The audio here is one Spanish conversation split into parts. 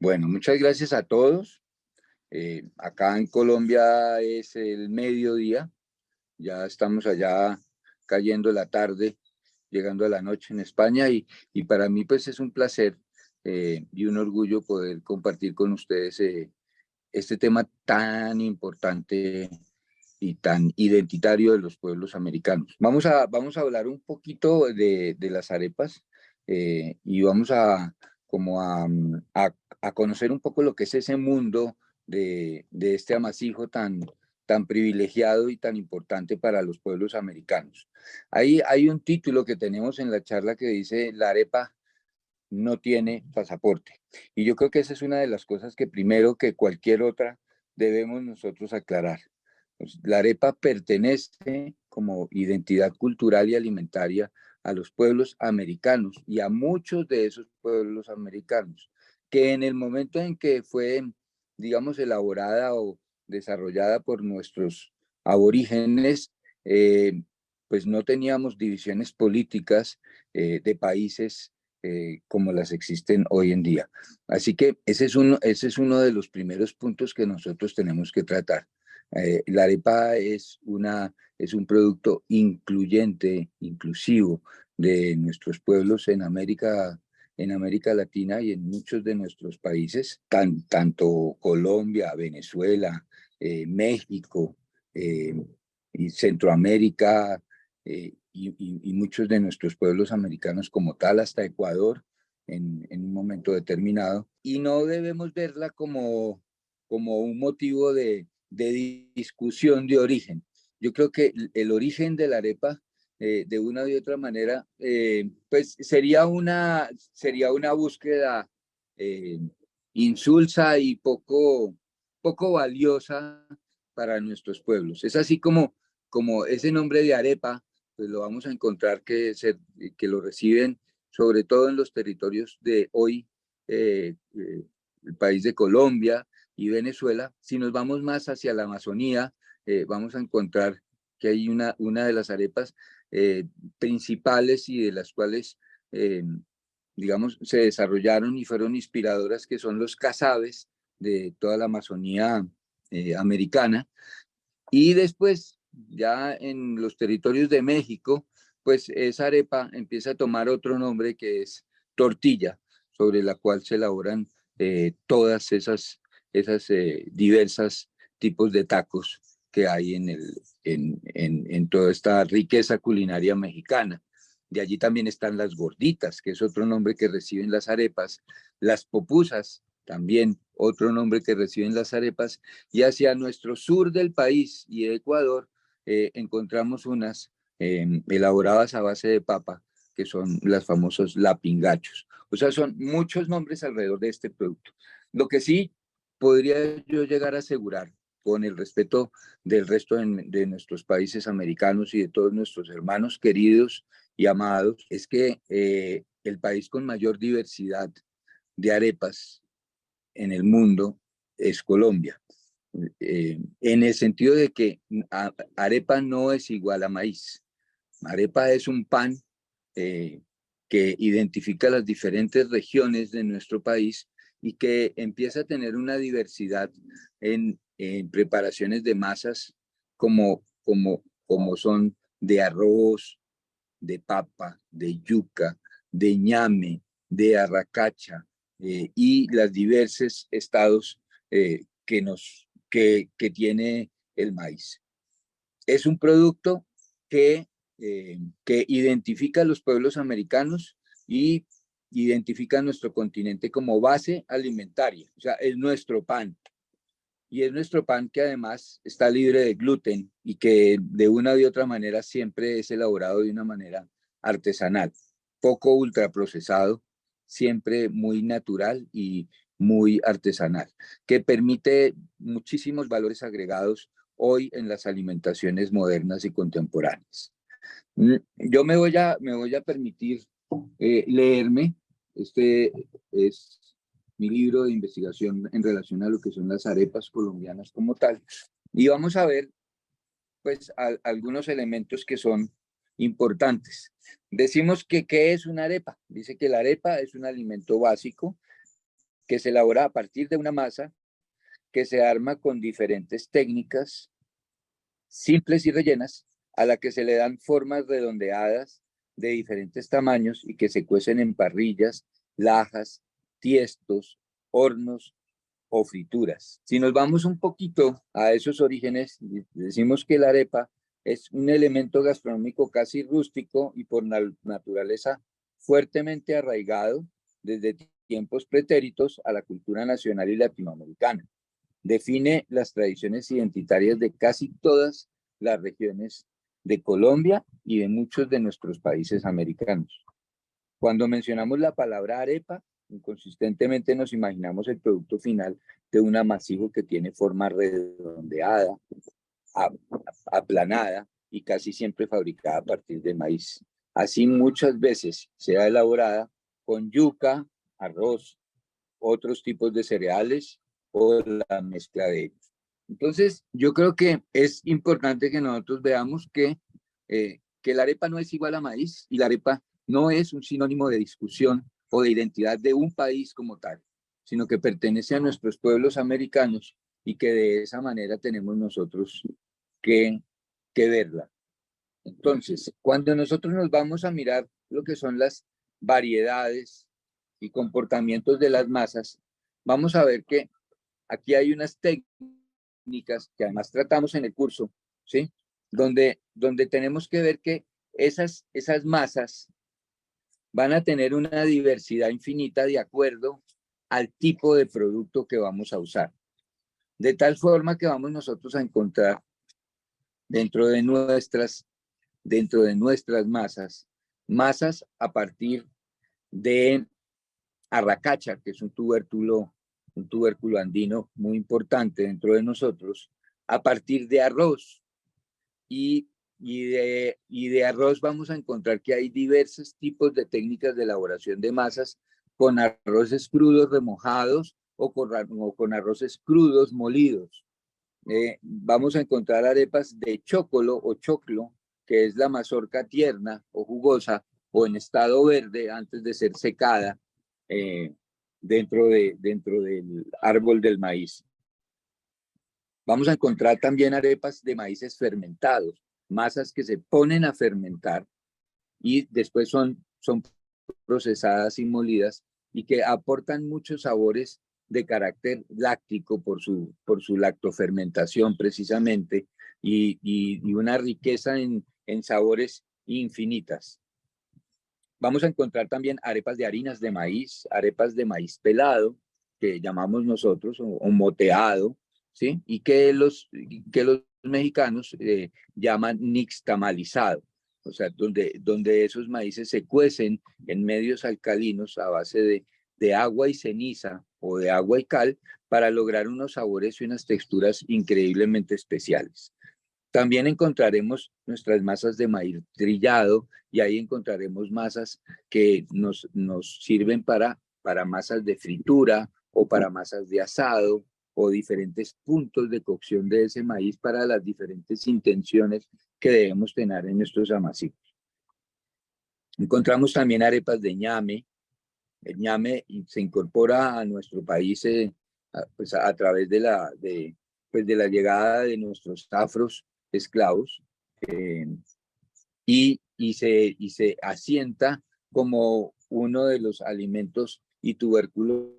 Bueno, muchas gracias a todos. Acá en Colombia es el mediodía, ya estamos allá cayendo la tarde, llegando a la noche en España y para mí pues es un placer y un orgullo poder compartir con ustedes este tema tan importante y tan identitario de los pueblos americanos. Vamos a hablar un poquito de las arepas y vamos como a conocer un poco lo que es ese mundo de este amasijo tan privilegiado y tan importante para los pueblos americanos. Hay un título que tenemos en la charla que dice La arepa no tiene pasaporte. Y yo creo que esa es una de las cosas que primero que cualquier otra debemos nosotros aclarar. Pues, la arepa pertenece como identidad cultural y alimentaria a los pueblos americanos y a muchos de esos pueblos americanos, que en el momento en que fue, digamos, elaborada o desarrollada por nuestros aborígenes, pues no teníamos divisiones políticas de países como las existen hoy en día. Así que ese es uno de los primeros puntos que nosotros tenemos que tratar. La arepa es un producto incluyente, inclusivo de nuestros pueblos en América Latina y en muchos de nuestros países, tanto Colombia, Venezuela, México y Centroamérica, y muchos de nuestros pueblos americanos como tal, hasta Ecuador, en un momento determinado. Y no debemos verla como un motivo de discusión de origen. Yo creo que el origen de la arepa, de una u otra manera, pues sería una búsqueda eh, insulsa y poco valiosa para nuestros pueblos. Es así como ese nombre de arepa, pues lo vamos a encontrar que lo reciben sobre todo en los territorios de hoy, el país de Colombia y Venezuela. Si nos vamos más hacia la Amazonía, vamos a encontrar que hay una de las arepas principales y de las cuales, digamos, se desarrollaron y fueron inspiradoras, que son los casabes de toda la Amazonía americana. Y después, ya en los territorios de México, pues esa arepa empieza a tomar otro nombre que es tortilla, sobre la cual se elaboran todas esas diversas tipos de tacos que hay en toda esta riqueza culinaria mexicana. De allí también están las gorditas, que es otro nombre que reciben las arepas, las popusas, también otro nombre que reciben las arepas, y hacia nuestro sur del país y Ecuador encontramos unas elaboradas a base de papa, que son las famosos lapingachos. O sea, son muchos nombres alrededor de este producto. Lo que sí podría yo llegar a asegurar, con el respeto del resto de nuestros países americanos y de todos nuestros hermanos queridos y amados, es que el país con mayor diversidad de arepas en el mundo es Colombia, en el sentido de que arepa no es igual a maíz. Arepa es un pan eh, que identifica las diferentes regiones de nuestro país y que empieza a tener una diversidad en preparaciones de masas como son de arroz, de papa, de yuca, de ñame, de arracacha, y los diversos estados que tiene el maíz. Es un producto que identifica a los pueblos americanos y identifica a nuestro continente como base alimentaria, o sea, es nuestro pan. Y es nuestro pan que además está libre de gluten y que de una u otra manera siempre es elaborado de una manera artesanal, poco ultraprocesado, siempre muy natural y muy artesanal, que permite muchísimos valores agregados hoy en las alimentaciones modernas y contemporáneas. Yo me voy a permitir leerme, este es mi libro de investigación en relación a lo que son las arepas colombianas como tal, y vamos a ver pues algunos elementos que son importantes. Decimos que ¿qué es una arepa? Dice que la arepa es un alimento básico que se elabora a partir de una masa que se arma con diferentes técnicas simples y rellenas, a la que se le dan formas redondeadas de diferentes tamaños y que se cuecen en parrillas, lajas, tiestos, hornos o frituras. Si nos vamos un poquito a esos orígenes, decimos que la arepa es un elemento gastronómico casi rústico y por naturaleza fuertemente arraigado desde tiempos pretéritos a la cultura nacional y latinoamericana. Define las tradiciones identitarias de casi todas las regiones de Colombia y de muchos de nuestros países americanos. Cuando mencionamos la palabra arepa, inconsistentemente nos imaginamos el producto final de un amasijo que tiene forma redondeada, aplanada y casi siempre fabricada a partir de maíz. Así muchas veces sea elaborada con yuca, arroz, otros tipos de cereales o la mezcla de ellos. Entonces, yo creo que es importante que nosotros veamos que la arepa no es igual a maíz y la arepa no es un sinónimo de discusión o de identidad de un país como tal, sino que pertenece a nuestros pueblos americanos y que de esa manera tenemos nosotros que verla. Entonces, cuando nosotros nos vamos a mirar lo que son las variedades y comportamientos de las masas, vamos a ver que aquí hay unas técnicas que además tratamos en el curso, ¿sí? Donde tenemos que ver que esas masas van a tener una diversidad infinita de acuerdo al tipo de producto que vamos a usar. De tal forma que vamos nosotros a encontrar dentro de nuestras masas a partir de arracacha, que es un tubérculo andino muy importante dentro de nosotros, a partir de arroz. Y de arroz vamos a encontrar que hay diversos tipos de técnicas de elaboración de masas con arroces crudos remojados o con arroces crudos molidos. Vamos a encontrar arepas de chocolo o choclo, que es la mazorca tierna o jugosa o en estado verde antes de ser secada dentro del árbol del maíz. Vamos a encontrar también arepas de maíces fermentados, masas que se ponen a fermentar y después son procesadas y molidas y que aportan muchos sabores de carácter láctico por su lactofermentación precisamente y una riqueza en sabores infinitas. Vamos a encontrar también arepas de harinas de maíz, arepas de maíz pelado, que llamamos nosotros, o moteado, ¿sí? Y que los mexicanos llaman nixtamalizado, o sea, donde esos maíces se cuecen en medios alcalinos a base de agua y ceniza o de agua y cal para lograr unos sabores y unas texturas increíblemente especiales. También encontraremos nuestras masas de maíz trillado y ahí encontraremos masas que nos sirven para masas de fritura o para masas de asado o diferentes puntos de cocción de ese maíz para las diferentes intenciones que debemos tener en nuestros amasijos. Encontramos también arepas de ñame. El ñame se incorpora a nuestro país pues a través de la llegada de nuestros afros esclavos y se asienta como uno de los alimentos y tubérculos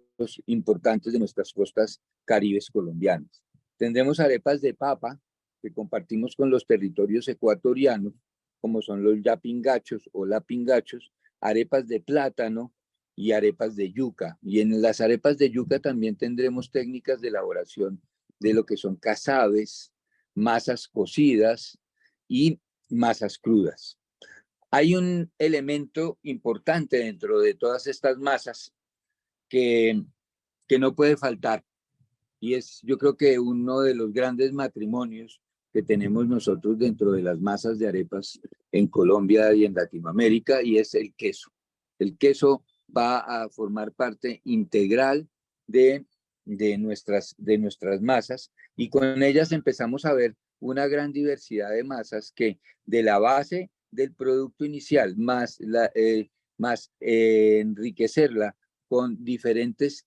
importantes de nuestras costas caribes colombianas. Tendremos arepas de papa que compartimos con los territorios ecuatorianos, como son los yapingachos o lapingachos, arepas de plátano y arepas de yuca. Y en las arepas de yuca también tendremos técnicas de elaboración de lo que son casabes, masas cocidas y masas crudas. Hay un elemento importante dentro de todas estas masas que no puede faltar y es, yo creo que uno de los grandes matrimonios que tenemos nosotros dentro de las masas de arepas en Colombia y en Latinoamérica, y es el queso. El queso va a formar parte integral de nuestras masas y con ellas empezamos a ver una gran diversidad de masas que de la base del producto inicial más enriquecerla con diferentes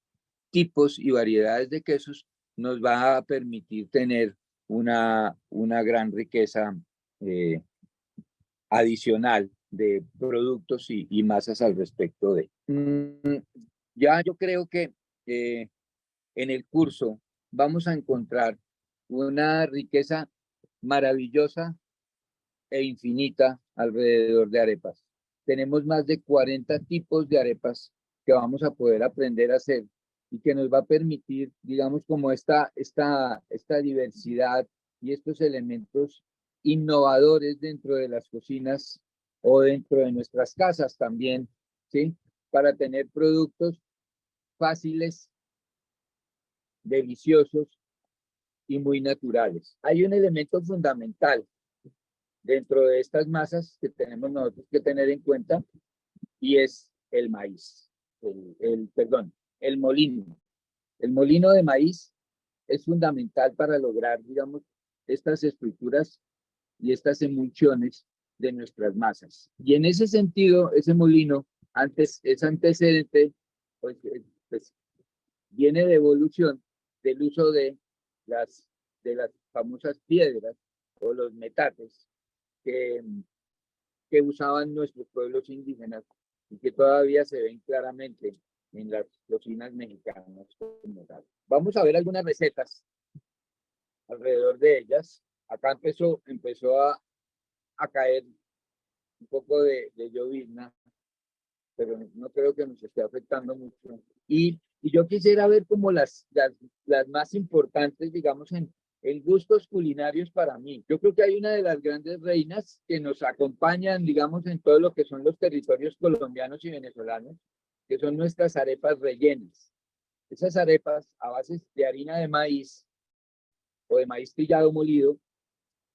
tipos y variedades de quesos nos va a permitir tener una gran riqueza adicional de productos y masas al respecto de. Ya yo creo que en el curso vamos a encontrar una riqueza maravillosa e infinita alrededor de arepas. Tenemos más de 40 tipos de arepas que vamos a poder aprender a hacer y que nos va a permitir, digamos, como esta diversidad y estos elementos innovadores dentro de las cocinas o dentro de nuestras casas también, ¿sí? Para tener productos fáciles, deliciosos y muy naturales. Hay un elemento fundamental dentro de estas masas que tenemos nosotros que tener en cuenta y es el maíz, perdón, el molino. El molino de maíz es fundamental para lograr, digamos, estas estructuras y estas emulsiones de nuestras masas. Y en ese sentido, ese molino antes es antecedente, pues, pues viene de evolución del uso de las famosas piedras o los metates que usaban nuestros pueblos indígenas y que todavía se ven claramente en las cocinas mexicanas. Vamos a ver algunas recetas alrededor de ellas. Acá empezó a caer un poco de llovizna, pero no creo que nos esté afectando mucho. Y yo quisiera ver como las más importantes, digamos, en gustos culinarios para mí. Yo creo que hay una de las grandes reinas que nos acompañan, digamos, en todo lo que son los territorios colombianos y venezolanos, que son nuestras arepas rellenas. Esas arepas a base de harina de maíz o de maíz trillado molido,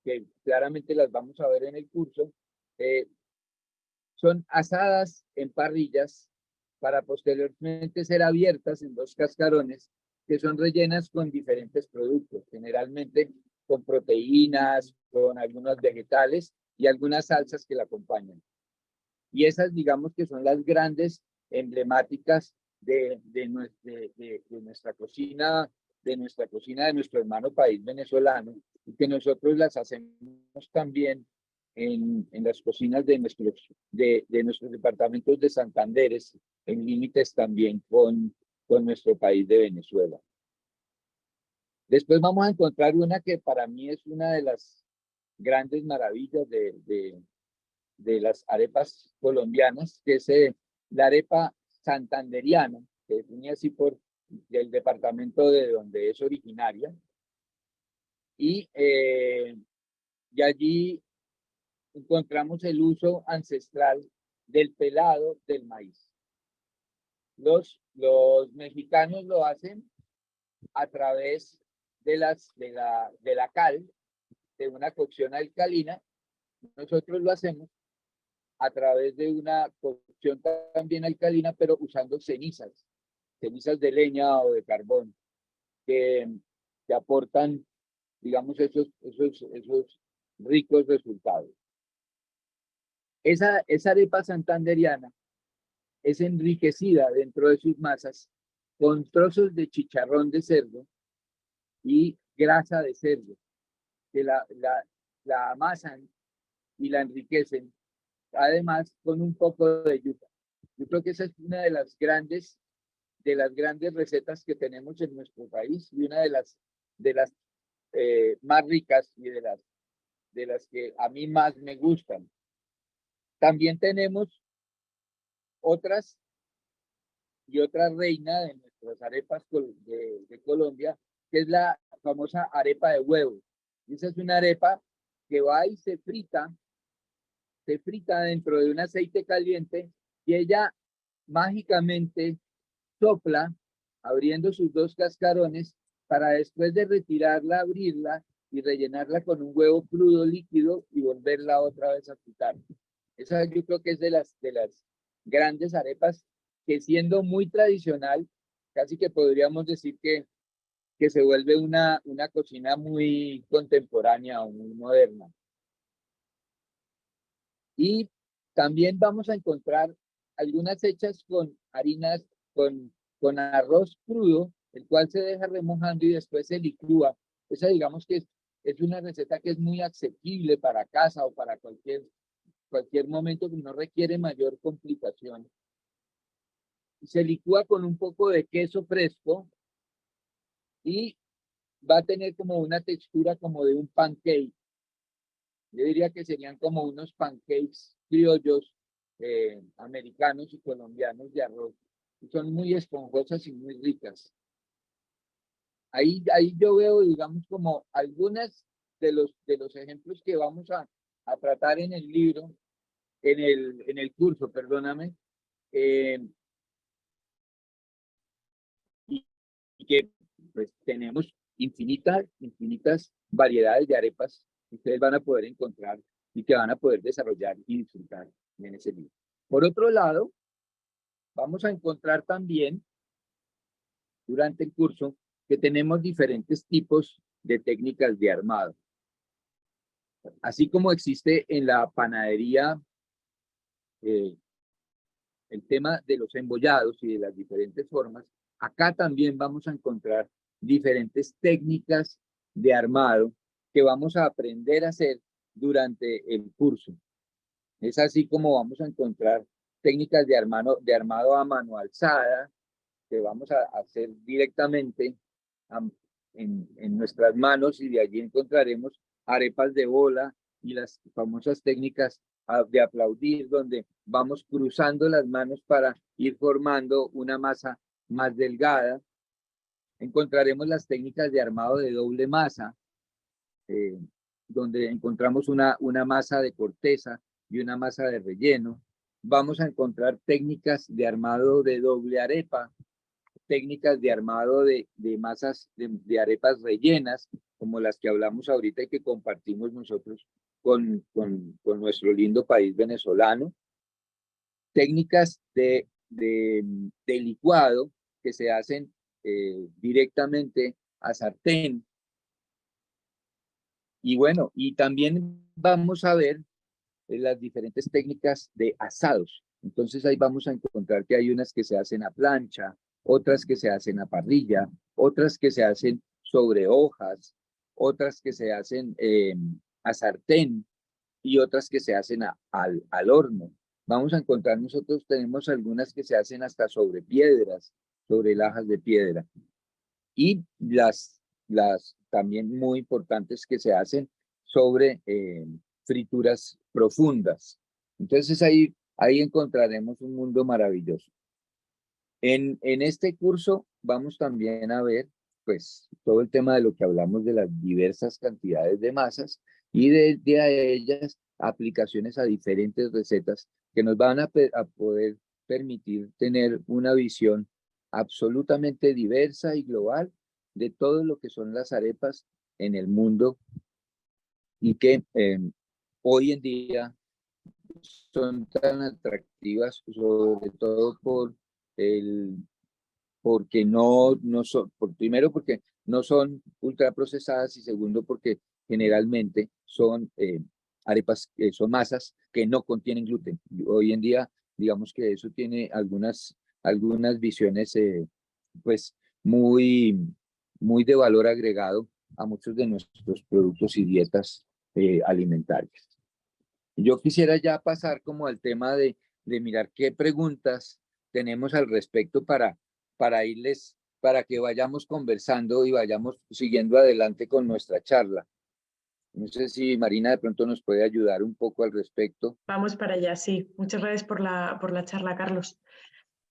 que claramente las vamos a ver en el curso, son asadas en parrillas para posteriormente ser abiertas en dos cascarones que son rellenas con diferentes productos, generalmente con proteínas, con algunos vegetales y algunas salsas que la acompañan. Y esas, digamos que son las grandes emblemáticas de nuestra cocina, de nuestro hermano país venezolano, y que nosotros las hacemos también en las cocinas de nuestros departamentos de Santanderes, en límites también con nuestro país de Venezuela. Después vamos a encontrar una que para mí es una de las grandes maravillas de las arepas colombianas, que es la arepa santanderiana, que define así por el departamento de donde es originaria. Y allí encontramos el uso ancestral del pelado del maíz. Los mexicanos lo hacen a través de la cal, de una cocción alcalina. Nosotros lo hacemos a través de una cocción también alcalina, pero usando cenizas de leña o de carbón, que aportan, digamos, esos ricos resultados. Esa arepa santanderiana es enriquecida dentro de sus masas con trozos de chicharrón de cerdo y grasa de cerdo, que la amasan y la enriquecen, además con un poco de yuca. Yo creo que esa es una de las grandes recetas que tenemos en nuestro país y una de las más ricas y de las que a mí más me gustan. También tenemos otra reina de nuestras arepas de Colombia, que es la famosa arepa de huevo. Esa es una arepa que va y se frita dentro de un aceite caliente y ella mágicamente sopla abriendo sus dos cascarones para después de retirarla, abrirla y rellenarla con un huevo crudo líquido y volverla otra vez a fritar. Esa yo creo que es de las grandes arepas que, siendo muy tradicional, casi que podríamos decir que se vuelve una cocina muy contemporánea o muy moderna. Y también vamos a encontrar algunas hechas con harinas, con con arroz crudo, el cual se deja remojando y después se licúa. Esa digamos que es una receta que es muy asequible para casa o para cualquier momento que no requiere mayor complicación. Se licúa con un poco de queso fresco y va a tener como una textura como de un pancake. Yo diría que serían como unos pancakes criollos americanos y colombianos de arroz. Y son muy esponjosas y muy ricas. Ahí yo veo, digamos, como algunas de los ejemplos que vamos a tratar en el libro, en el curso, perdóname, eh, y que pues tenemos infinitas variedades de arepas que ustedes van a poder encontrar y que van a poder desarrollar y disfrutar en ese libro. Por otro lado, vamos a encontrar también durante el curso que tenemos diferentes tipos de técnicas de armado. Así como existe en la panadería eh, el tema de los embollados y de las diferentes formas, acá también vamos a encontrar diferentes técnicas de armado que vamos a aprender a hacer durante el curso. Es así como vamos a encontrar técnicas de armado a mano alzada, que vamos a hacer directamente en nuestras manos, y de allí encontraremos arepas de bola y las famosas técnicas de aplaudir, donde vamos cruzando las manos para ir formando una masa más delgada. Encontraremos las técnicas de armado de doble masa, eh, donde encontramos una masa de corteza y una masa de relleno. Vamos a encontrar técnicas de armado de doble arepa, técnicas de armado de masas de arepas rellenas, como las que hablamos ahorita y que compartimos nosotros con nuestro lindo país venezolano. Técnicas de licuado que se hacen directamente a sartén. Y bueno, y también vamos a ver las diferentes técnicas de asados. Entonces ahí vamos a encontrar que hay unas que se hacen a plancha, otras que se hacen a parrilla, otras que se hacen sobre hojas, otras que se hacen a sartén y otras que se hacen al horno. Vamos a encontrar, nosotros tenemos algunas que se hacen hasta sobre piedras, sobre lajas de piedra. Y las también muy importantes que se hacen sobre frituras profundas. Entonces ahí encontraremos un mundo maravilloso. En este curso vamos también a ver pues todo el tema de lo que hablamos de las diversas cantidades de masas y de a ellas aplicaciones a diferentes recetas que nos van a poder permitir tener una visión absolutamente diversa y global de todo lo que son las arepas en el mundo y que hoy en día son tan atractivas, sobre todo porque no son, primero porque no son ultraprocesadas y segundo porque generalmente son arepas, son masas que no contienen gluten. Hoy en día, digamos que eso tiene algunas visiones pues muy, muy de valor agregado a muchos de nuestros productos y dietas alimentarias. Yo quisiera ya pasar como al tema de mirar qué preguntas tenemos al respecto para que vayamos conversando y vayamos siguiendo adelante con nuestra charla. No sé si Marina de pronto nos puede ayudar un poco al respecto. Vamos para allá, sí. Muchas gracias por la charla, Carlos.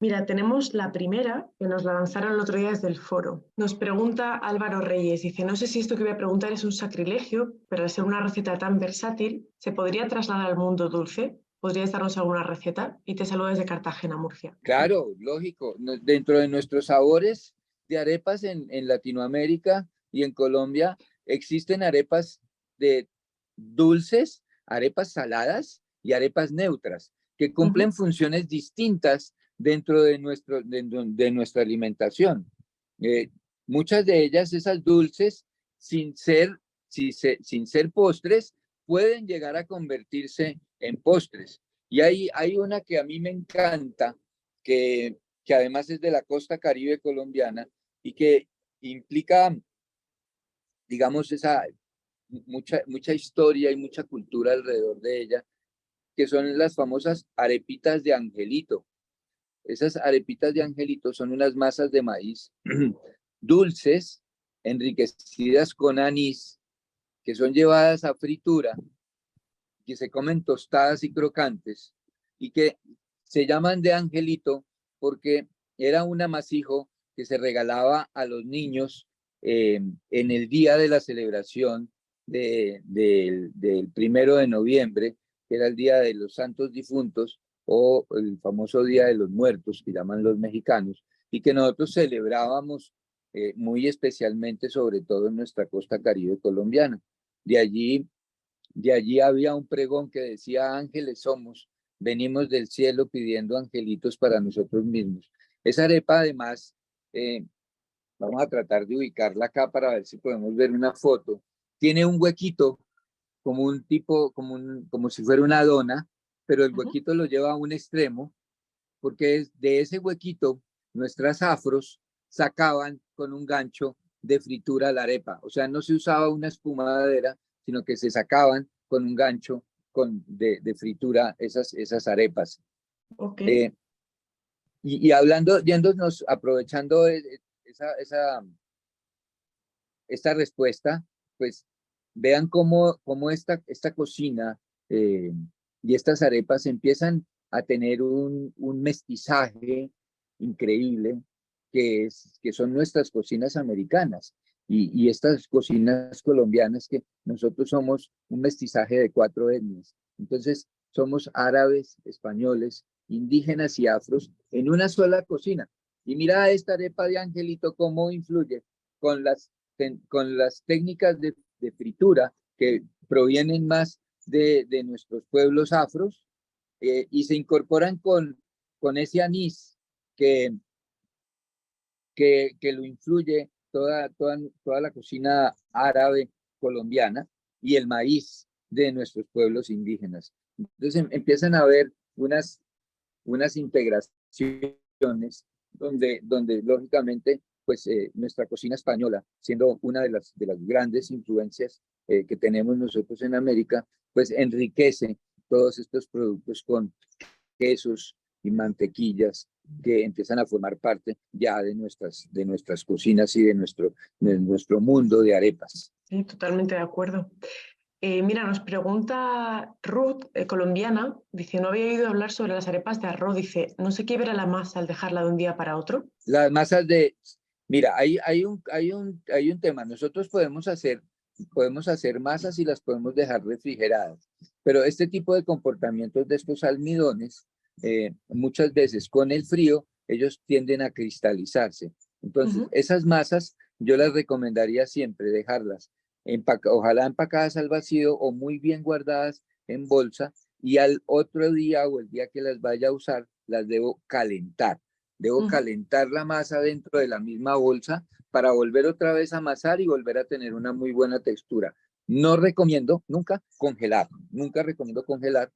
Mira, tenemos la primera que nos la lanzaron el otro día desde el foro. Nos pregunta Álvaro Reyes, dice, no sé si esto que voy a preguntar es un sacrilegio, pero al ser una receta tan versátil, ¿se podría trasladar al mundo dulce? ¿Podrías darnos alguna receta? Y te saludo desde Cartagena, Murcia. Claro, lógico. Dentro de nuestros sabores de arepas en Latinoamérica y en Colombia, existen arepas de dulces, arepas saladas y arepas neutras, que cumplen funciones distintas dentro de nuestra alimentación. Muchas de ellas, esas dulces, sin ser postres, pueden llegar a convertirse en postres. Y hay una que a mí me encanta, que que además es de la costa caribe colombiana y que implica, digamos, mucha historia y mucha cultura alrededor de ella, que son las famosas arepitas de Angelito. Esas arepitas de Angelito son unas masas de maíz dulces, enriquecidas con anís, que son llevadas a fritura, que se comen tostadas y crocantes, y que se llaman de Angelito porque era un amasijo que se regalaba a los niños en el día de la celebración del 1 de noviembre, que era el Día de los Santos Difuntos, o el famoso Día de los Muertos, que llaman los mexicanos, y que nosotros celebrábamos muy especialmente, sobre todo en nuestra costa caribe colombiana. De allí, de allí había un pregón que decía: ángeles somos, venimos del cielo pidiendo angelitos para nosotros mismos. Esa arepa, además, vamos a tratar de ubicarla acá para ver si podemos ver una foto. Tiene un huequito como un tipo, como si fuera una dona, pero el huequito lo lleva a un extremo, porque de ese huequito nuestras afros sacaban con un gancho de fritura la arepa. O sea, no se usaba una espumadera, sino que se sacaban con un gancho de fritura esas arepas. Okay. Y hablando, yéndonos, aprovechando esta respuesta, pues vean cómo esta cocina y estas arepas empiezan a tener un mestizaje increíble, que son nuestras cocinas americanas y estas cocinas colombianas, que nosotros somos un mestizaje de 4 etnias. Entonces, somos árabes, españoles, indígenas y afros en una sola cocina. Y mira esta arepa de Angelito cómo influye con las técnicas de fritura que provienen más de nuestros pueblos afros, y se incorporan con ese anís que lo influye toda la cocina árabe colombiana, y el maíz de nuestros pueblos indígenas. Entonces empiezan a haber unas integraciones donde lógicamente, pues nuestra cocina española, siendo una de las grandes influencias que tenemos nosotros en América, pues enriquece todos estos productos con quesos y mantequillas que empiezan a formar parte ya de nuestras cocinas y de nuestro mundo de arepas. Sí, totalmente de acuerdo. Mira, nos pregunta Ruth, colombiana, dice: no había oído hablar sobre las arepas de arroz, dice, ¿no se quiebra la masa al dejarla de un día para otro? Las masas mira, hay un tema. Nosotros podemos hacer masas y las podemos dejar refrigeradas, pero este tipo de comportamientos de estos almidones, muchas veces con el frío, ellos tienden a cristalizarse. Entonces, esas masas yo las recomendaría siempre dejarlas, ojalá empacadas al vacío o muy bien guardadas en bolsa, y al otro día o el día que las vaya a usar, las debo calentar. Debo calentar la masa dentro de la misma bolsa para volver otra vez a amasar y volver a tener una muy buena textura. No recomiendo nunca recomiendo congelar.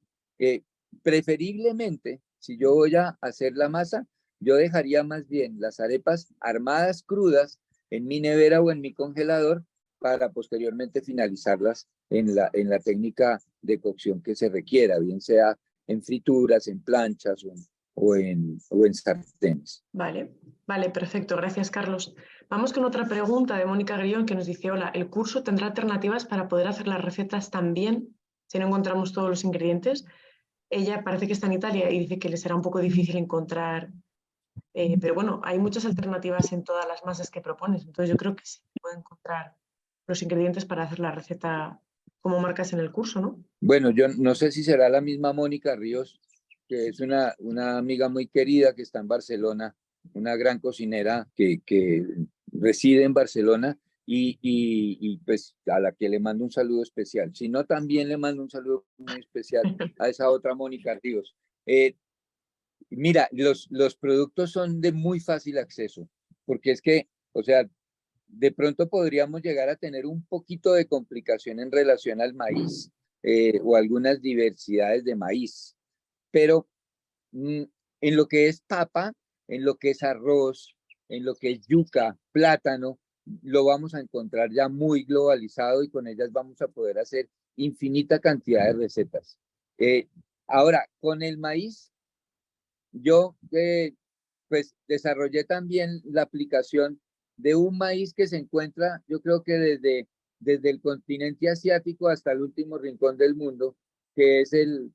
Preferiblemente, si yo voy a hacer la masa, yo dejaría más bien las arepas armadas crudas en mi nevera o en mi congelador, para posteriormente finalizarlas en la técnica de cocción que se requiera, bien sea en frituras, en planchas o en sartenes. Vale, vale, perfecto. Gracias, Carlos. Vamos con otra pregunta de Mónica Grión, que nos dice: hola, ¿el curso tendrá alternativas para poder hacer las recetas también si no encontramos todos los ingredientes? Ella parece que está en Italia y dice que le será un poco difícil encontrar, pero bueno, hay muchas alternativas en todas las masas que propones, entonces yo creo que sí puede encontrar los ingredientes para hacer la receta como marcas en el curso, ¿no? Bueno, yo no sé si será la misma Mónica Ríos, que es una amiga muy querida que está en Barcelona, una gran cocinera que reside en Barcelona, y pues a la que le mando un saludo especial. Si no, también le mando un saludo muy especial a esa otra Mónica Ríos. Mira, los productos son de muy fácil acceso, porque es que, o sea, de pronto podríamos llegar a tener un poquito de complicación en relación al maíz, o algunas diversidades de maíz, pero en lo que es papa, en lo que es arroz, en lo que es yuca, plátano, lo vamos a encontrar ya muy globalizado y con ellas vamos a poder hacer infinita cantidad de recetas. Ahora, con el maíz, yo pues desarrollé también la aplicación de un maíz que se encuentra, yo creo que desde el continente asiático hasta el último rincón del mundo, que es el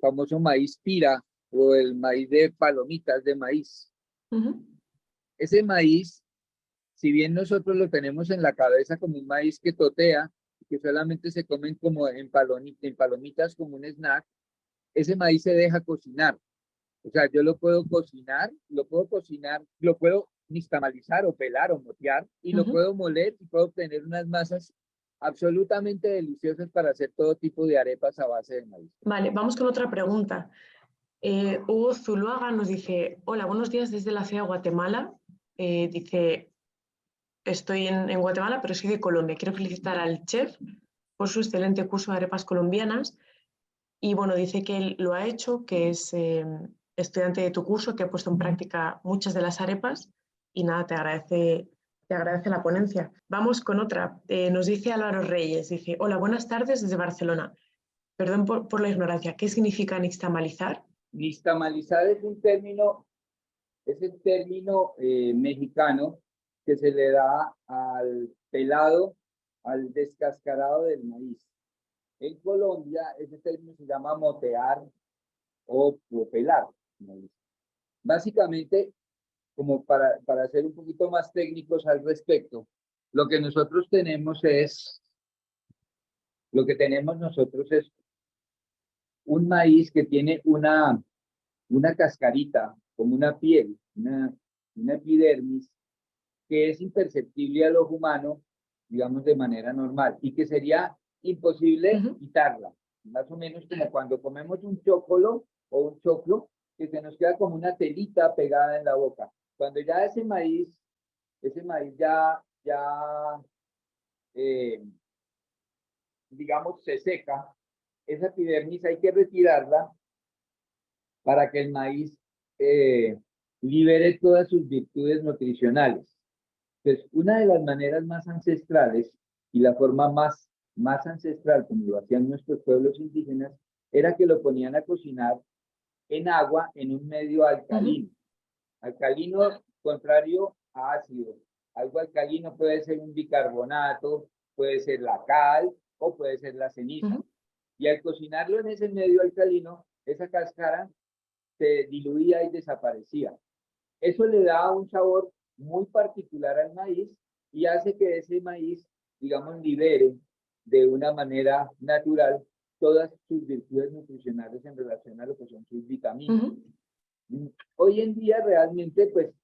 famoso maíz pira o el maíz de palomitas de maíz. Ese maíz, si bien nosotros lo tenemos en la cabeza como un maíz que totea, que solamente se comen como en palomitas como un snack, ese maíz se deja cocinar. O sea, yo lo puedo cocinar, lo puedo nixtamalizar o pelar o motear y lo puedo moler y puedo obtener unas masas absolutamente deliciosas para hacer todo tipo de arepas a base de maíz. Vale, vamos con otra pregunta. Hugo Zuluaga nos dice, hola, buenos días desde la ciudad de Guatemala. Dice, estoy en Guatemala, pero soy de Colombia. Quiero felicitar al chef por su excelente curso de arepas colombianas. Y bueno, dice que él lo ha hecho, que es estudiante de tu curso, que ha puesto en práctica muchas de las arepas. Y nada, te agradece la ponencia. Vamos con otra. Nos dice Álvaro Reyes, dice, hola, buenas tardes desde Barcelona. Perdón por la ignorancia, ¿qué significa nixtamalizar? Nixtamalizar es el término mexicano que se le da al pelado, al descascarado del maíz. En Colombia ese término se llama motear o pelar. Básicamente, como para ser un poquito más técnicos al respecto, lo que tenemos nosotros es un maíz que tiene una cascarita, como una piel, una epidermis, que es imperceptible al ojo humano, digamos, de manera normal, y que sería imposible quitarla. Más o menos como cuando comemos un chocolo o un choclo, que se nos queda como una telita pegada en la boca. Cuando ya ese maíz eh, digamos, se seca, esa epidermis hay que retirarla para que el maíz libere todas sus virtudes nutricionales. Entonces, una de las maneras más ancestrales y la forma más ancestral, como lo hacían nuestros pueblos indígenas, era que lo ponían a cocinar en agua en un medio alcalino. Alcalino contrario a ácido. Algo alcalino puede ser un bicarbonato, puede ser la cal o puede ser la ceniza. Y al cocinarlo en ese medio alcalino, esa cáscara se diluía y desaparecía. Eso le da un sabor muy particular al maíz y hace que ese maíz, digamos, libere de una manera natural todas sus virtudes nutricionales en relación a lo que son sus vitaminas. Hoy en día realmente, pues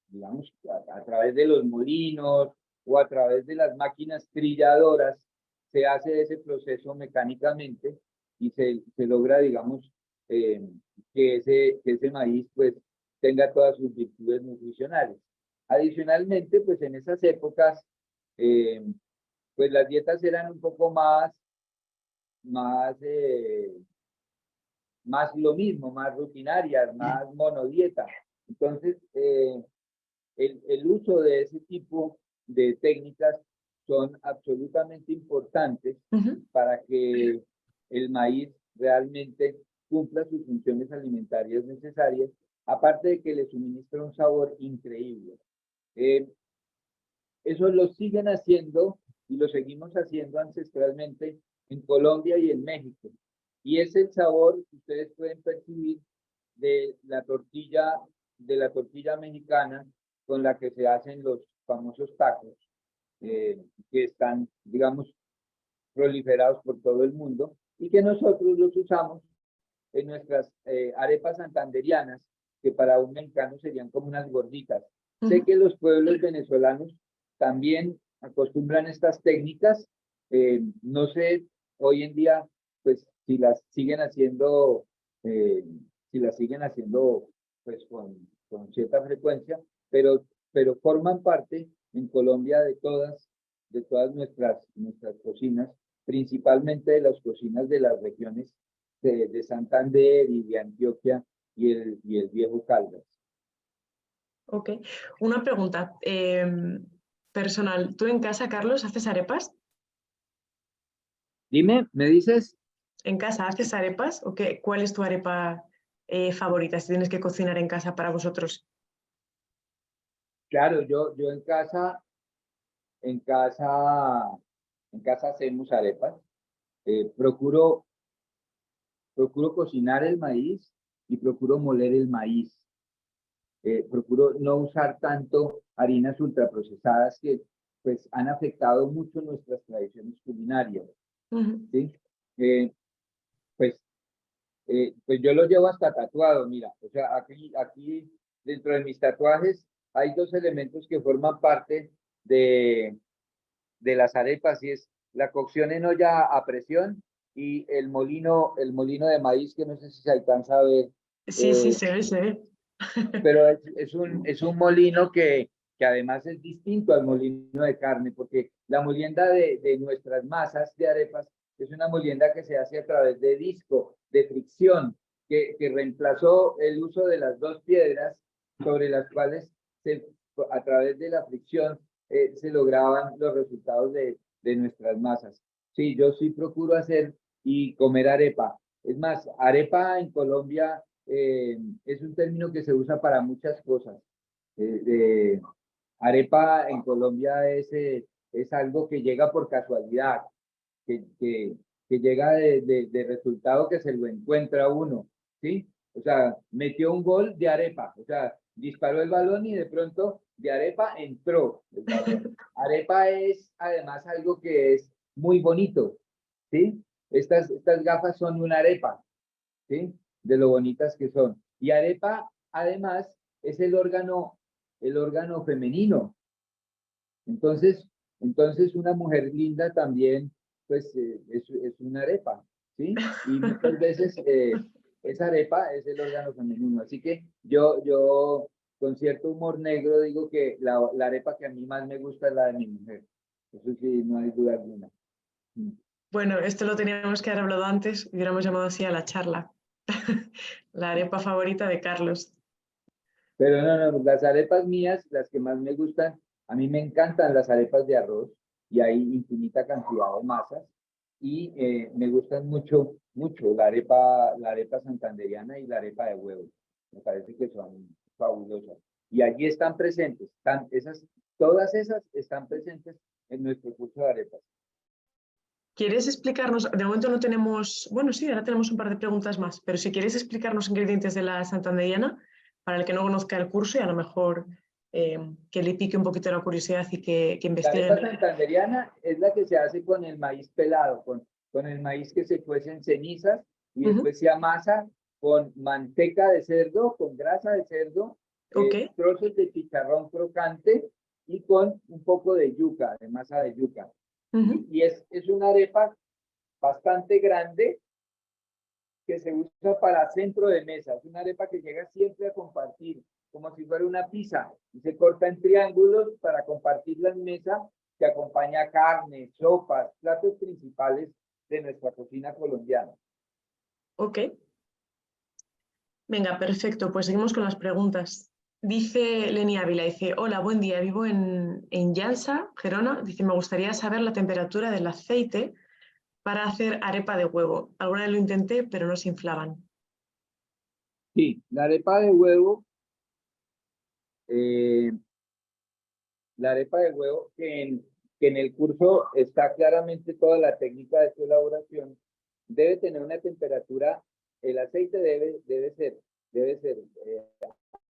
digamos, a través de los molinos o a través de las máquinas trilladoras, se hace ese proceso mecánicamente y se logra, digamos, que ese maíz pues tenga todas sus virtudes nutricionales. Adicionalmente, pues en esas épocas, pues las dietas eran un poco más, más lo mismo, más rutinarias, más monodieta. Entonces, el uso de ese tipo de técnicas son absolutamente importantes para que el maíz realmente cumpla sus funciones alimentarias necesarias, aparte de que le suministra un sabor increíble. Eso lo siguen haciendo y lo seguimos haciendo ancestralmente en Colombia y en México. Y es el sabor que ustedes pueden percibir de la tortilla mexicana con la que se hacen los famosos tacos, que están, digamos, proliferados por todo el mundo y que nosotros los usamos en nuestras arepas santanderianas, que para un mexicano serían como unas gorditas. Sé que los pueblos venezolanos también acostumbran estas técnicas. No sé hoy en día, pues, si las siguen haciendo, pues, con cierta frecuencia, pero forman parte en Colombia de todas nuestras cocinas, principalmente de las cocinas de las regiones de Santander y de Antioquia y el viejo Caldas. Ok. Una pregunta personal. ¿Tú en casa, Carlos, haces arepas? Dime, ¿me dices? ¿En casa haces arepas? ¿O qué? ¿Cuál es tu arepa favorita si tienes que cocinar en casa para vosotros? Claro, yo en casa, en casa hacemos arepas. Procuro cocinar el maíz y procuro moler el maíz. Procuro no usar tanto harinas ultraprocesadas que pues han afectado mucho nuestras tradiciones culinarias, Ujú. ¿sí? Eh, pues, pues yo lo llevo hasta tatuado, mira, o sea, aquí dentro de mis tatuajes hay dos elementos que forman parte de las arepas y es la cocción en olla a presión y el molino de maíz que no sé si se alcanza a ver, Sí, sí, eh, se ve, se ve. pero es un molino que además es distinto al molino de carne, porque la molienda de nuestras masas de arepas es una molienda que se hace a través de disco, de fricción, que reemplazó el uso de las dos piedras sobre las cuales a través de la fricción se lograban los resultados de nuestras masas. Sí, yo sí procuro hacer y comer arepa. Es más, arepa en Colombia es un término que se usa para muchas cosas. De arepa en Colombia es algo que llega por casualidad, que, que, que llega de resultado que se lo encuentra uno, ¿sí? O sea, metió un gol de arepa, o sea, disparó el balón y de pronto de arepa entró el balón. Arepa es además algo que es muy bonito, ¿sí? Estas gafas son una arepa, ¿sí? De lo bonitas que son. Y arepa, además, es el órgano femenino. Entonces, entonces una mujer linda también, pues, es una arepa, ¿sí? Y muchas veces esa arepa es el órgano femenino. Así que yo con cierto humor negro digo que la arepa que a mí más me gusta es la de mi mujer. Eso sí, no hay duda alguna. Bueno, esto lo teníamos que haber hablado antes y hubiéramos llamado así a la charla. La arepa favorita de Carlos. Pero no, las arepas mías, las que más me gustan, a mí me encantan las arepas de arroz y hay infinita cantidad de masas y me gustan mucho la arepa santandereana y la arepa de huevo. Me parece que son fabulosas. Y allí están presentes, todas esas están presentes en nuestro curso de arepas. ¿Quieres explicarnos? De momento no tenemos, bueno, sí, ahora tenemos un par de preguntas más, pero si quieres explicarnos ingredientes de la santandereana, para el que no conozca el curso y a lo mejor que le pique un poquito la curiosidad y que La investigue. arepa santandereana es la que se hace con el maíz pelado, con el maíz que se cuece en cenizas y Ujú. después se amasa con manteca de cerdo, con grasa de cerdo, Ok. trozos de chicharrón crocante y con un poco de yuca, de masa de yuca. Ujú. Y es una arepa bastante grande que se usa para centro de mesa. Es una arepa que llega siempre a compartir, como si fuera una pizza, y se corta en triángulos para compartirla en mesa, que acompaña carne, sopas, platos principales de nuestra cocina colombiana. Ok. Venga, perfecto. Pues seguimos con las preguntas. Dice Leni Ávila, dice, hola, buen día, vivo en Llança, Gerona. Dice, me gustaría saber la temperatura del aceite para hacer arepa de huevo. Alguna vez lo intenté, pero no se inflaban. Sí, la arepa de huevo, eh, la arepa de huevo que en el curso está claramente toda la técnica de su elaboración, debe tener una temperatura, el aceite debe ser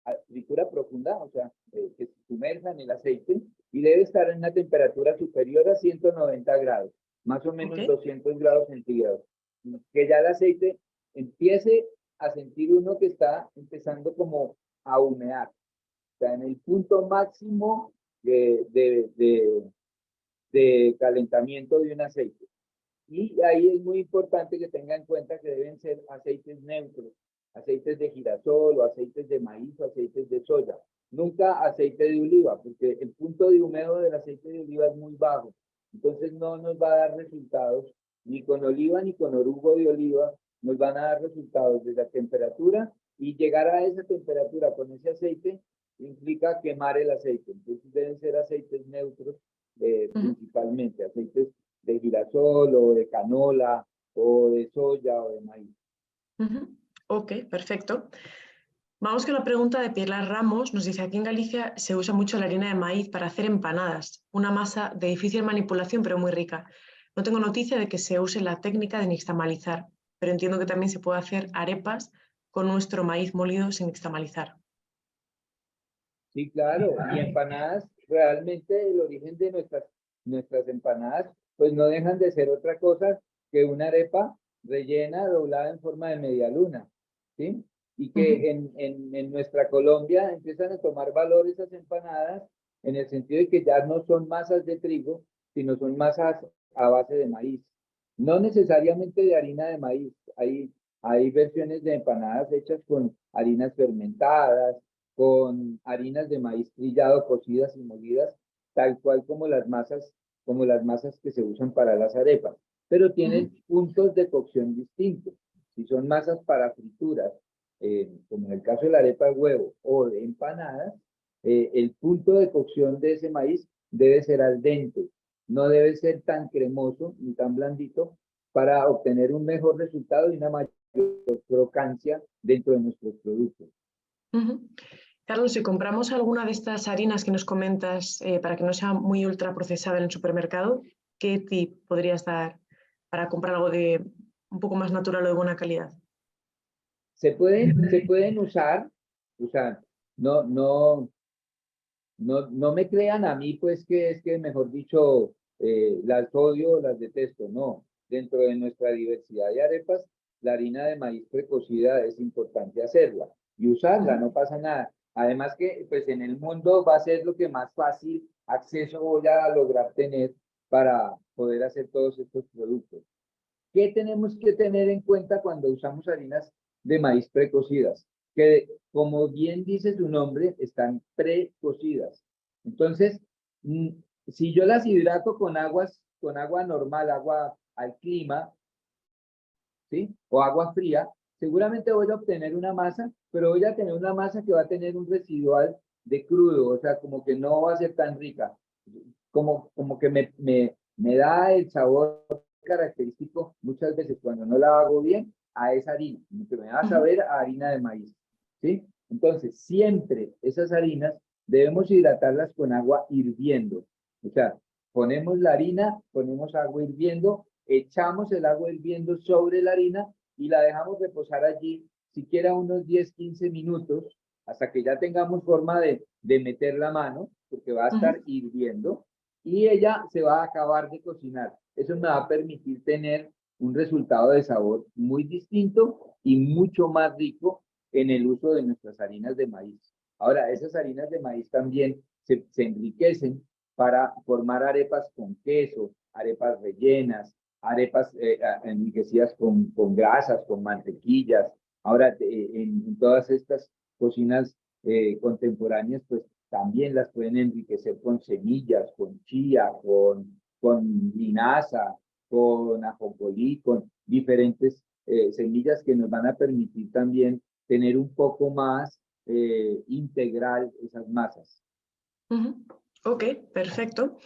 a fritura profunda, o sea, que se sumerja en el aceite y debe estar en una temperatura superior a 190 grados, más o Ok. menos 200 grados centígrados. Que ya el aceite empiece a sentir uno que está empezando como a humear, o sea, en el punto máximo de calentamiento de un aceite. Y ahí es muy importante que tenga en cuenta que deben ser aceites neutros, aceites de girasol o aceites de maíz o aceites de soya. Nunca aceite de oliva, porque el punto de humeo del aceite de oliva es muy bajo. Entonces no nos va a dar resultados ni con oliva ni con orugo de oliva. Nos van a dar resultados de la temperatura Y llegar a esa temperatura con ese aceite implica quemar el aceite. Entonces deben ser aceites neutros, principalmente aceites de girasol o de canola o de soya o de maíz. Ok, perfecto. Vamos con la pregunta de Pilar Ramos. Nos dice, aquí en Galicia se usa mucho la harina de maíz para hacer empanadas, una masa de difícil manipulación pero muy rica. No tengo noticia de que se use la técnica de nixtamalizar, pero entiendo que también se puede hacer arepas con nuestro maíz molido sin nixtamalizar. Sí, claro. Y empanadas, realmente el origen de nuestras empanadas, pues no dejan de ser otra cosa que una arepa rellena, doblada en forma de media luna, ¿sí? Y que en nuestra Colombia empiezan a tomar valor esas empanadas en el sentido de que ya no son masas de trigo, sino son masas a base de maíz. No necesariamente de harina de maíz. Hay versiones de empanadas hechas con harinas fermentadas, con harinas de maíz trillado cocidas y molidas, tal cual como las masas que se usan para las arepas, pero tienen puntos de cocción distintos. Si son masas para frituras, como en el caso de la arepa de huevo o de empanadas, el punto de cocción de ese maíz debe ser al dente, no debe ser tan cremoso ni tan blandito para obtener un mejor resultado y una mayor crocancia dentro de nuestros productos. Carlos, si compramos alguna de estas harinas que nos comentas para que no sea muy ultraprocesada en el supermercado, ¿qué tip podrías dar para comprar algo de un poco más natural o de buena calidad? Se pueden usar, o sea, no me crean a mí, pues que es que, mejor dicho, las odio o las detesto, no. Dentro de nuestra diversidad de arepas, la harina de maíz precocida es importante hacerla y usarla, no pasa nada. Además que, pues en el mundo va a ser lo que más fácil acceso voy a lograr tener para poder hacer todos estos productos. ¿Qué tenemos que tener en cuenta cuando usamos harinas de maíz precocidas? Que, como bien dice su nombre, están precocidas. Entonces, si yo las hidrato con agua normal, agua al clima, ¿sí? O agua fría, seguramente voy a obtener una masa, pero voy a tener una masa que va a tener un residual de crudo, o sea, como que no va a ser tan rica, como que me da el sabor característico muchas veces cuando no la hago bien a esa harina, que me va a saber a harina de maíz, ¿sí? Entonces, siempre esas harinas debemos hidratarlas con agua hirviendo, o sea, ponemos la harina, ponemos agua hirviendo, echamos el agua hirviendo sobre la harina y la dejamos reposar allí siquiera unos 10-15 minutos hasta que ya tengamos forma de meter la mano, porque va a estar hirviendo y ella se va a acabar de cocinar. Eso me va a permitir tener un resultado de sabor muy distinto y mucho más rico en el uso de nuestras harinas de maíz. Ahora, esas harinas de maíz también se enriquecen para formar arepas con queso, arepas rellenas, arepas enriquecidas con grasas, con mantequillas. Ahora, en todas estas cocinas contemporáneas, pues también las pueden enriquecer con semillas, con chía, con linaza, con ajonjolí, con diferentes semillas que nos van a permitir también tener un poco más integral esas masas. Ok, perfecto.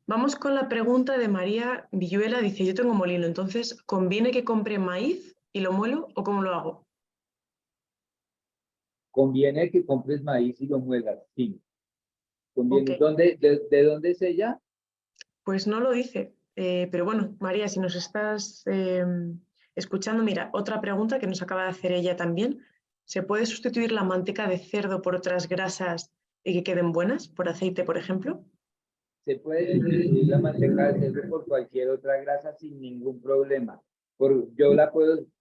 Vamos con la pregunta de María Villuela. Dice, yo tengo molino, entonces, ¿conviene que compre maíz y lo muelo o cómo lo hago? Conviene que compres maíz y lo muelas, sí. Conviene. Ok, ¿De dónde es ella? pues no lo dice. Pero bueno, María, si nos estás escuchando, mira, otra pregunta que nos acaba de hacer ella también. ¿Se puede sustituir la manteca de cerdo por otras grasas y que queden buenas, por aceite, por ejemplo? Se puede sustituir la manteca de cerdo por cualquier otra grasa sin ningún problema. Yo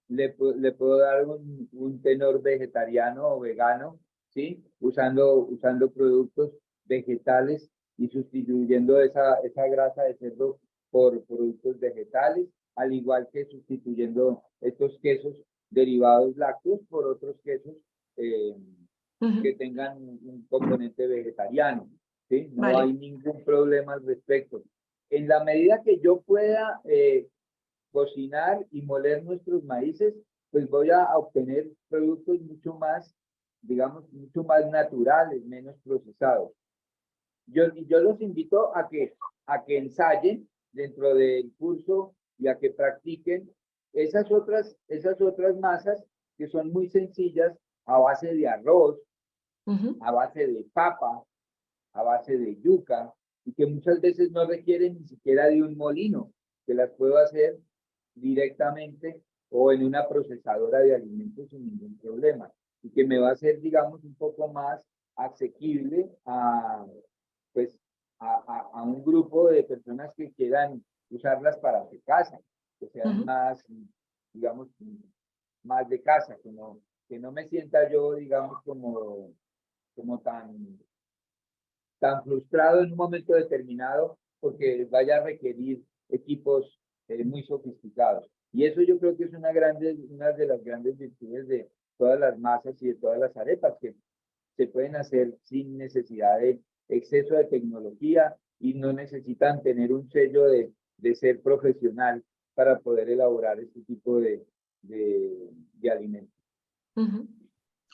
le puedo dar un tenor vegetariano o vegano, ¿sí? Usando productos vegetales y sustituyendo esa grasa de cerdo por productos vegetales, al igual que sustituyendo estos quesos derivados lácteos por otros quesos que tengan un componente vegetariano. ¿Sí? No hay Vale. ningún problema al respecto. En la medida que yo pueda cocinar y moler nuestros maíces, pues voy a obtener productos mucho más, digamos, mucho más naturales, menos procesados. Yo los invito a que ensayen dentro del curso y a que practiquen esas otras masas que son muy sencillas a base de arroz, a base de papa, a base de yuca, y que muchas veces no requieren ni siquiera de un molino, que las puedo hacer directamente o en una procesadora de alimentos sin ningún problema, y que me va a hacer, digamos, un poco más asequible pues, a un grupo de personas que quieran usarlas para su casa, que sean más, digamos, más de casa, que no me sienta yo, digamos, como tan frustrado en un momento determinado porque vaya a requerir equipos muy sofisticados. Y eso yo creo que es una de las grandes virtudes de todas las masas y de todas las arepas, que se pueden hacer sin necesidad de exceso de tecnología y no necesitan tener un sello de ser profesional para poder elaborar este tipo de alimentos.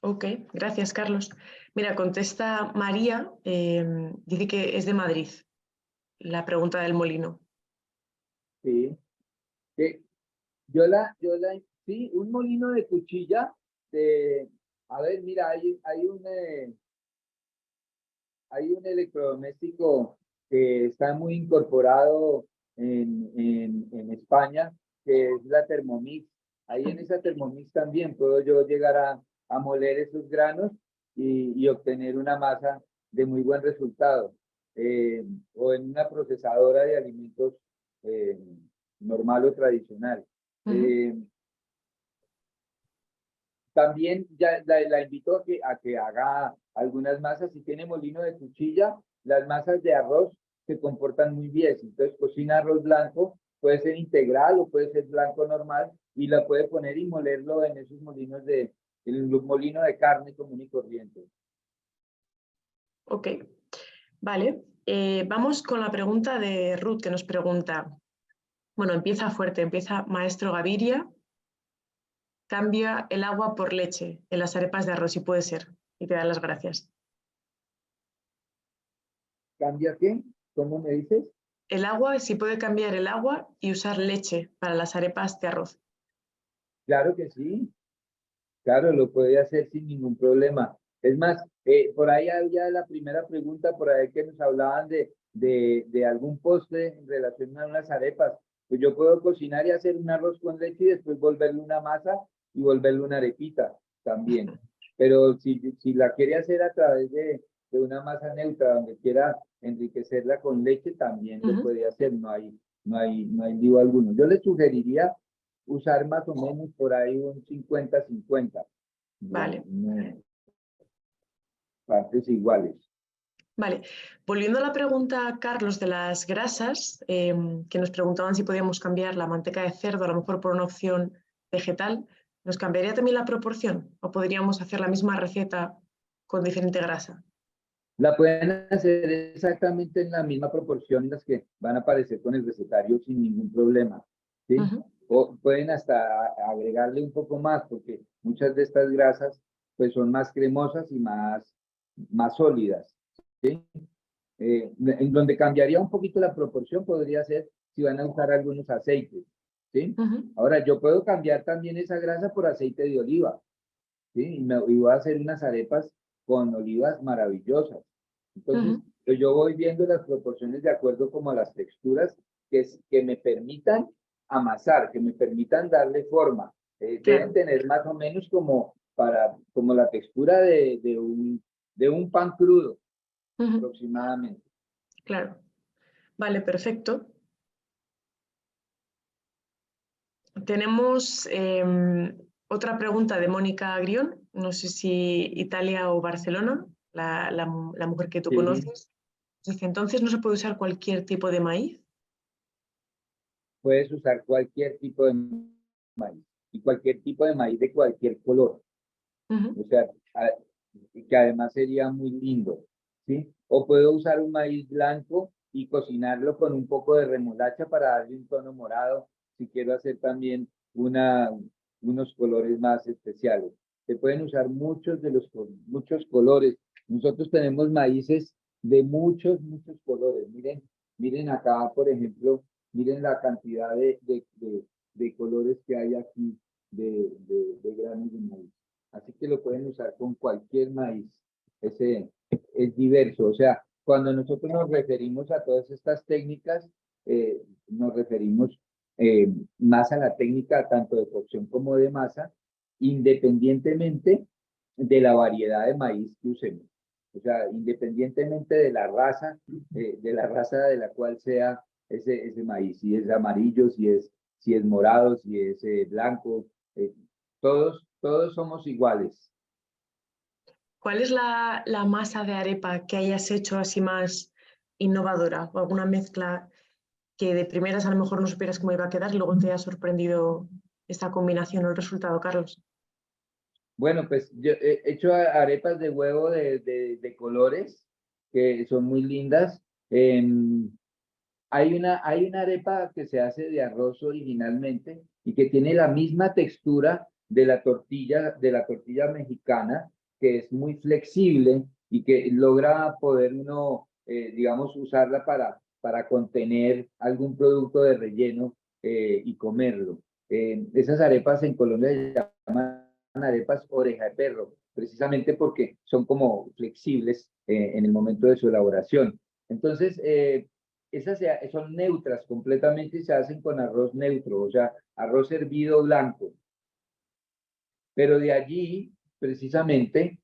Ok, gracias, Carlos. Mira, contesta María, dice que es de Madrid, la pregunta del molino. Sí, sí. Sí, un molino de cuchilla, a ver, mira, hay un electrodoméstico que está muy incorporado en España, que es la Thermomix. Ahí en esa Thermomix también puedo yo llegar a moler esos granos y obtener una masa de muy buen resultado. O en una procesadora de alimentos eh, normal o tradicional. También ya la invito a que haga algunas masas. Si tiene molino de cuchilla, las masas de arroz se comportan muy bien. Entonces cocina arroz blanco, puede ser integral o puede ser blanco normal, y la puede poner y molerlo en esos molinos el molino de carne común y corriente. Ok, vale. Vamos con la pregunta de Ruth, que nos pregunta, bueno, empieza fuerte, empieza Maestro Gaviria, cambia el agua por leche en las arepas de arroz, si puede ser, y te da las gracias. ¿Cambia qué? ¿Cómo me dices? El agua, si puede cambiar el agua y usar leche para las arepas de arroz. Claro que sí. Claro, lo puede hacer sin ningún problema. Es más, por ahí había la primera pregunta, por ahí que nos hablaban de algún postre en relación a unas arepas. Pues yo puedo cocinar y hacer un arroz con leche y después volverle una masa y volverle una arepita también. Pero si la quiere hacer a través de una masa neutra, donde quiera enriquecerla con leche, también lo puede hacer, no hay lío alguno. Yo le sugeriría usar más o menos por ahí un 50-50. Vale. Partes iguales. Vale, volviendo a la pregunta, Carlos, de las grasas, que nos preguntaban si podíamos cambiar la manteca de cerdo, a lo mejor por una opción vegetal, ¿nos cambiaría también la proporción o podríamos hacer la misma receta con diferente grasa? La pueden hacer exactamente en la misma proporción en las que van a aparecer con el recetario sin ningún problema, ¿sí? O pueden hasta agregarle un poco más, porque muchas de estas grasas pues son más cremosas y más sólidas, ¿sí? En donde cambiaría un poquito la proporción podría ser si van a usar algunos aceites, ¿sí? Ahora, yo puedo cambiar también esa grasa por aceite de oliva, ¿sí? Y voy a hacer unas arepas con olivas maravillosas. Entonces, pues yo voy viendo las proporciones de acuerdo como a las texturas que me permitan amasar, que me permitan darle forma. Claro. Deben tener más o menos como la textura de un pan crudo, aproximadamente. Claro. Vale, perfecto. Tenemos otra pregunta de Mónica Agrión, no sé si Italia o Barcelona, la mujer que tú conoces. Dice, entonces no se puede usar cualquier tipo de maíz. Puedes usar cualquier tipo de maíz y cualquier tipo de maíz de cualquier color. O sea, que además sería muy lindo, ¿sí? O puedo usar un maíz blanco y cocinarlo con un poco de remolacha para darle un tono morado. Si quiero hacer también unos colores más especiales. Se pueden usar muchos colores. Nosotros tenemos maíces de muchos colores. Miren acá, por ejemplo, miren la cantidad de colores que hay aquí de granos de maíz. Así que lo pueden usar con cualquier maíz. Ese es diverso. O sea, cuando nosotros nos referimos a todas estas técnicas, nos referimos más a la técnica tanto de cocción como de masa, independientemente de la variedad de maíz que usemos. O sea, independientemente de la raza de la cual sea ese maíz, si es amarillo, si es morado, si es blanco, todos somos iguales. ¿Cuál es la masa de arepa que hayas hecho así más innovadora o alguna mezcla que de primeras a lo mejor no supieras cómo iba a quedar y luego te haya sorprendido esta combinación o el resultado, Carlos? Bueno, pues yo he hecho arepas de huevo de colores que son muy lindas. Hay una arepa que se hace de arroz originalmente y que tiene la misma textura de la tortilla mexicana, que es muy flexible y que logra poder uno, digamos, usarla para contener algún producto de relleno y comerlo. Esas arepas en Colombia se llaman arepas oreja de perro, precisamente porque son como flexibles en el momento de su elaboración. Entonces, son neutras completamente y se hacen con arroz neutro, o sea, arroz hervido blanco. Pero de allí, precisamente,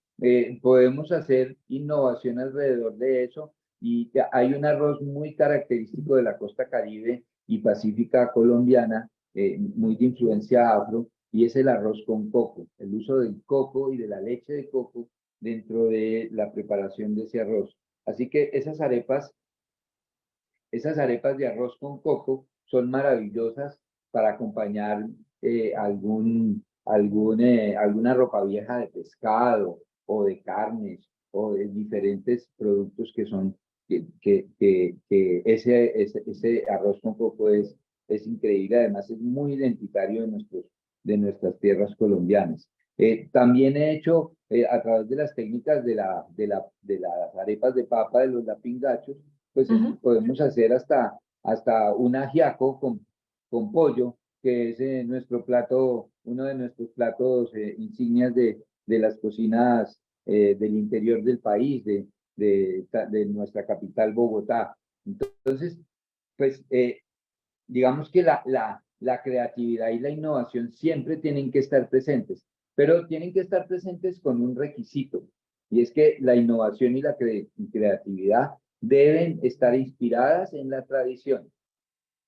podemos hacer innovación alrededor de eso y hay un arroz muy característico de la costa Caribe y pacífica colombiana, muy de influencia afro, y es el arroz con coco, el uso del coco y de la leche de coco dentro de la preparación de ese arroz. Así que esas arepas de arroz con coco son maravillosas para acompañar alguna ropa vieja de pescado o de carnes o de diferentes productos que son, que ese arroz con coco es increíble. Además, es muy identitario de nuestras tierras colombianas. También he hecho, a través de las técnicas de las arepas de papa, de los lapingachos, pues podemos hacer hasta un ajiaco con pollo, que es nuestro plato, uno de nuestros platos insignias de las cocinas del interior del país, de nuestra capital, Bogotá. Entonces, pues digamos que la creatividad y la innovación siempre tienen que estar presentes, pero tienen que estar presentes con un requisito, y es que la innovación y la creatividad deben estar inspiradas en la tradición.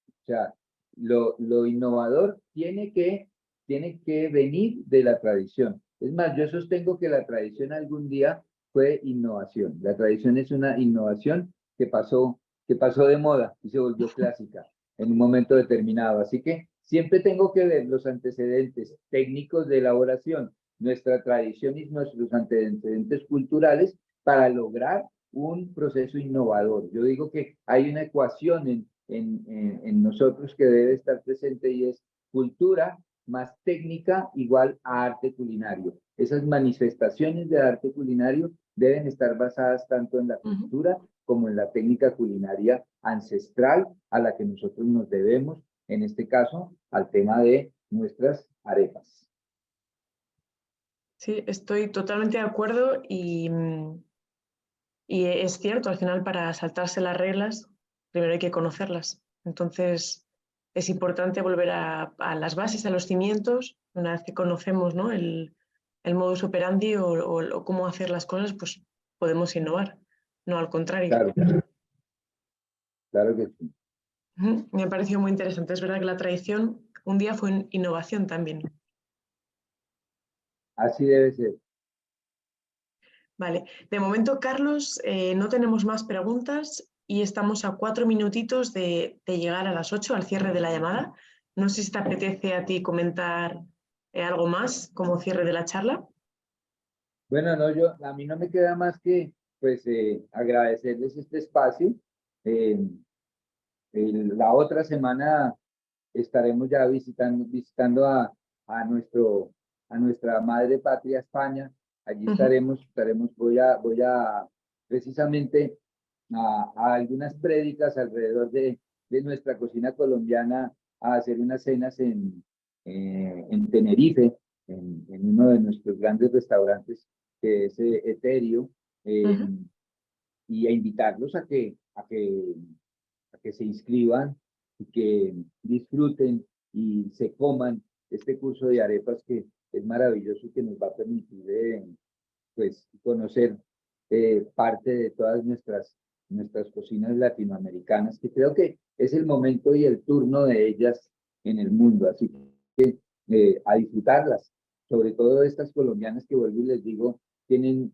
O sea, lo innovador tiene que venir de la tradición. Es más, yo sostengo que la tradición algún día fue innovación. La tradición es una innovación que pasó de moda y se volvió clásica en un momento determinado. Así que siempre tengo que ver los antecedentes técnicos de elaboración, nuestra tradición y nuestros antecedentes culturales para lograr un proceso innovador. Yo digo que hay una ecuación en nosotros que debe estar presente y es cultura más técnica igual a arte culinario. Esas manifestaciones de arte culinario deben estar basadas tanto en la cultura como en la técnica culinaria ancestral a la que nosotros nos debemos, en este caso, al tema de nuestras arepas. Sí, estoy totalmente de acuerdo y es cierto, al final para saltarse las reglas, primero hay que conocerlas. Entonces, es importante volver a las bases, a los cimientos, una vez que conocemos, ¿no?, el modus operandi o cómo hacer las cosas, pues podemos innovar, no al contrario. Claro, claro que sí. Me ha parecido muy interesante. Es verdad que la tradición un día fue innovación también. Así debe ser. Vale, de momento, Carlos, no tenemos más preguntas y estamos a 4 minutitos de llegar a las 8, al cierre de la llamada. No sé si te apetece a ti comentar algo más como cierre de la charla. Bueno, no, a mí no me queda más que pues agradecerles este espacio. Eh, la otra semana estaremos ya visitando a, nuestro, a nuestra madre patria España. Allí Ujú. voy a precisamente a algunas prédicas alrededor de nuestra cocina colombiana, a hacer unas cenas en Tenerife, en uno de nuestros grandes restaurantes, que es Eterio, eh, Ujú. y a invitarlos a que se inscriban y que disfruten y se coman este curso de arepas que es maravilloso y que nos va a permitir pues, conocer parte de todas nuestras cocinas latinoamericanas, que creo que es el momento y el turno de ellas en el mundo. Así que a disfrutarlas, sobre todo estas colombianas que vuelvo y les digo, tienen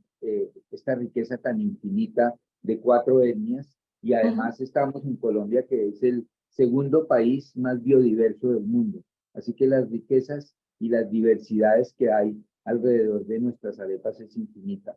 esta riqueza tan infinita de 4 etnias y Ujú. además estamos en Colombia, que es el segundo país más biodiverso del mundo. Así que las riquezas y las diversidades que hay alrededor de nuestras arepas es infinita.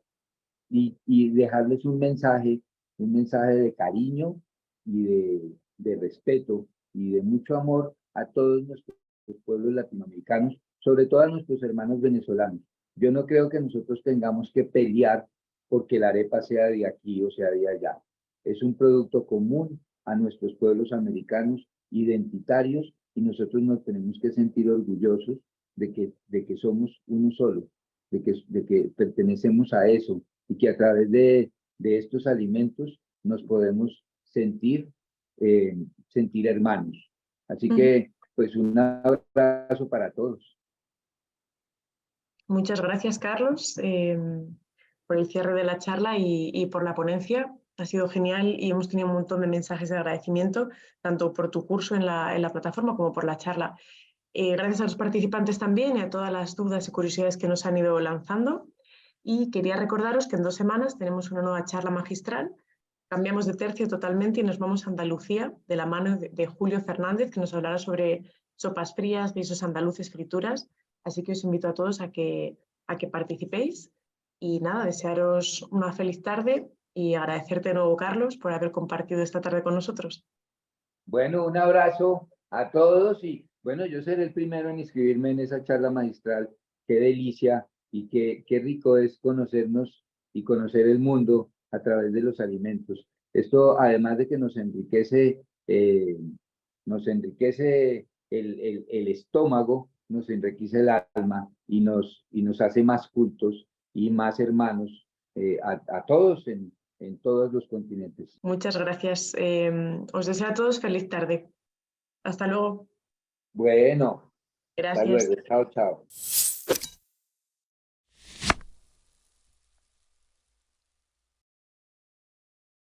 Y dejarles un mensaje de cariño y de respeto y de mucho amor a todos nuestros pueblos latinoamericanos, sobre todo a nuestros hermanos venezolanos. Yo no creo que nosotros tengamos que pelear porque la arepa sea de aquí o sea de allá. Es un producto común a nuestros pueblos americanos, identitarios, y nosotros nos tenemos que sentir orgullosos de que somos uno solo, de que pertenecemos a eso y que a través de estos alimentos nos podemos sentir hermanos. Así Ujú. que, pues un abrazo para todos. Muchas gracias, Carlos, por el cierre de la charla y por la ponencia. Ha sido genial y hemos tenido un montón de mensajes de agradecimiento, tanto por tu curso en la plataforma como por la charla. Gracias a los participantes también y a todas las dudas y curiosidades que nos han ido lanzando. Y quería recordaros que en 2 semanas tenemos una nueva charla magistral. Cambiamos de tercio totalmente y nos vamos a Andalucía de la mano de Julio Fernández, que nos hablará sobre sopas frías, guisos andaluces, frituras. Así que os invito a todos a que participéis. Y nada, desearos una feliz tarde y agradecerte de nuevo, Carlos, por haber compartido esta tarde con nosotros. Bueno, un abrazo a todos y bueno, yo seré el primero en inscribirme en esa charla magistral. Qué delicia y qué rico es conocernos y conocer el mundo a través de los alimentos. Esto, además de que nos enriquece el estómago, nos enriquece el alma y nos hace más cultos y más hermanos a todos en todos los continentes. Muchas gracias. Os deseo a todos feliz tarde. Hasta luego. Bueno, hasta Gracias. luego. Chao, chao.